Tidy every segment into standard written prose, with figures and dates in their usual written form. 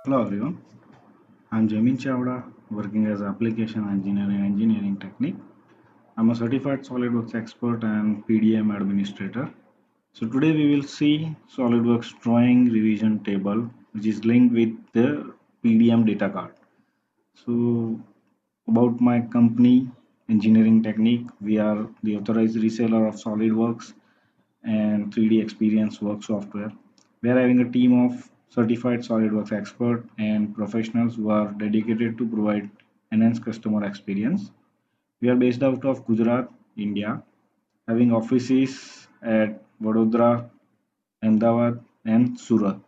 Hello everyone, I'm Jamin Chavda, working as application engineer in engineering technique. I'm a certified SolidWorks expert and PDM administrator. So today we will see SolidWorks drawing revision table, which is linked with the PDM data card. So about my company, Engineering Technique, we are the authorized reseller of SolidWorks and 3D Experience work software. We are having a team of certified SolidWorks expert and professionals who are dedicated to provide enhanced customer experience. We are based out of Gujarat, India, having offices at Vadodara, Ahmedabad, and Surat.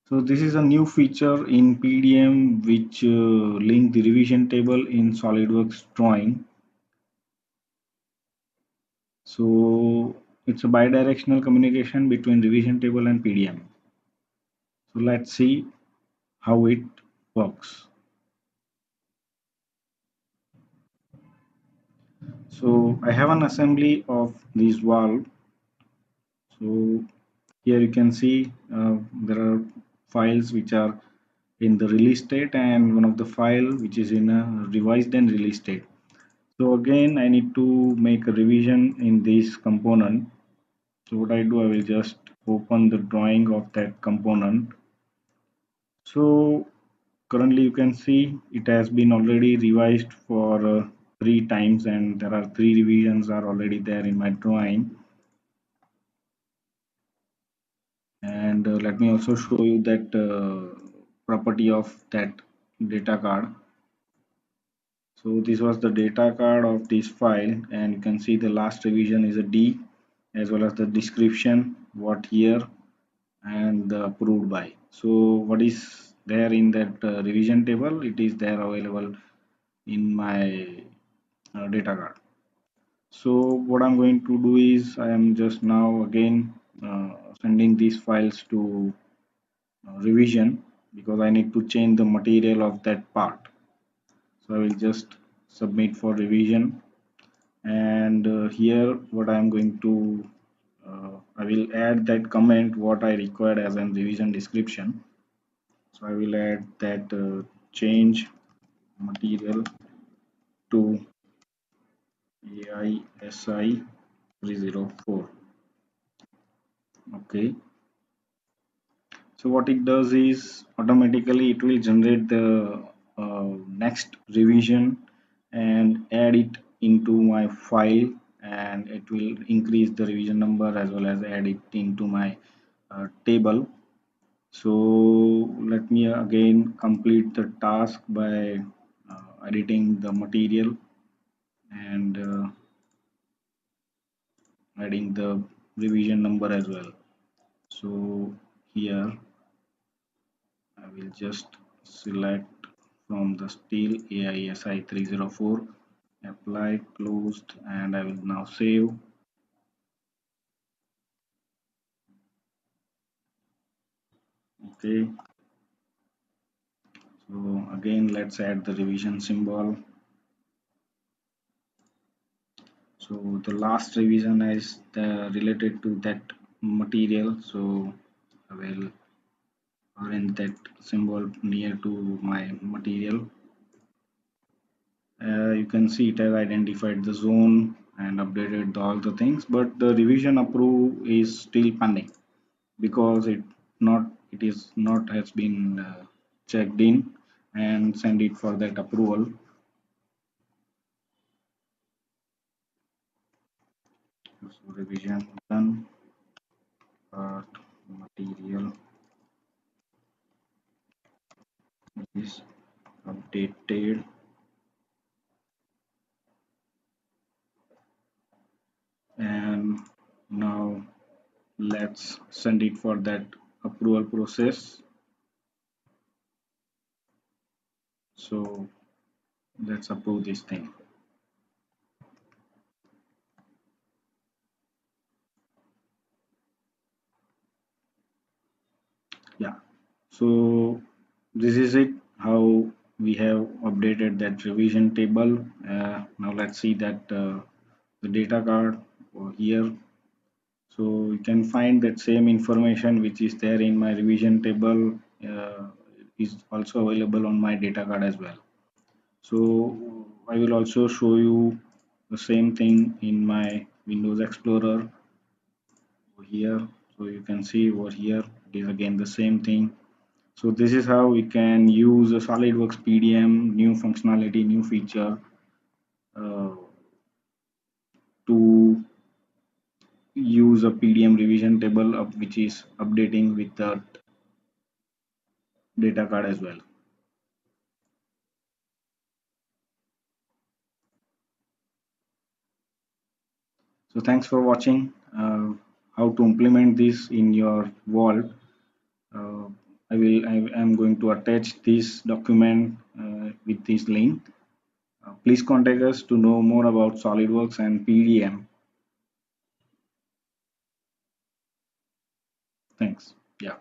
So this is a new feature in PDM which link the revision table in SolidWorks drawing. So it's a bidirectional communication between revision table and PDM. So let's see how it works. So I have an assembly of this valve. So here you can see there are files which are in the release state and one of the file which is in a revised and release state. So again I need to make a revision in this component. So what I do, I will just open the drawing of that component. So currently you can see it has been already revised for 3 times and there are 3 revisions are already there in my drawing. And let me also show you that property of that data card. So this was the data card of this file and you can see the last revision is a D as well as the description, what year and the approved by. So what is there in that revision table, it is there available in my data card. So what I'm going to do is I am just now again sending these files to revision because I need to change the material of that part. So I will just submit for revision and here what I am going to I will add that comment what I required as an revision description. So I will add that change material to AISI 304. Okay. So what it does is automatically it will generate the next revision and add it into my file and it will increase the revision number as well as add it into my table. So let me again complete the task by editing the material and adding the revision number as well. So here I will just select from the steel AISI 304, apply, closed, and I will now save. Okay, so again let's add the revision symbol. So the last revision is related to that material, so I will arrange that symbol near to my material. You can see it has identified the zone and updated all the things, but the revision approve is still pending because it is not has been checked in and send it for that approval. So revision done, but material is updated. And now let's send it for that approval process. So let's approve this thing. Yeah, so this is it how we have updated that revision table. Now let's see that the data card over here. So you can find that same information which is there in my revision table is also available on my data card as well. So I will also show you the same thing in my Windows Explorer over here. So you can see over here it is again the same thing. So this is how we can use a SolidWorks PDM, new functionality, new feature uh, to use a PDM revision table of which is updating with the data card as well. So thanks for watching how to implement this in your Vault. Uh, I am going to attach this document with this link. Please contact us to know more about SolidWorks and PDM. Thanks. Yeah.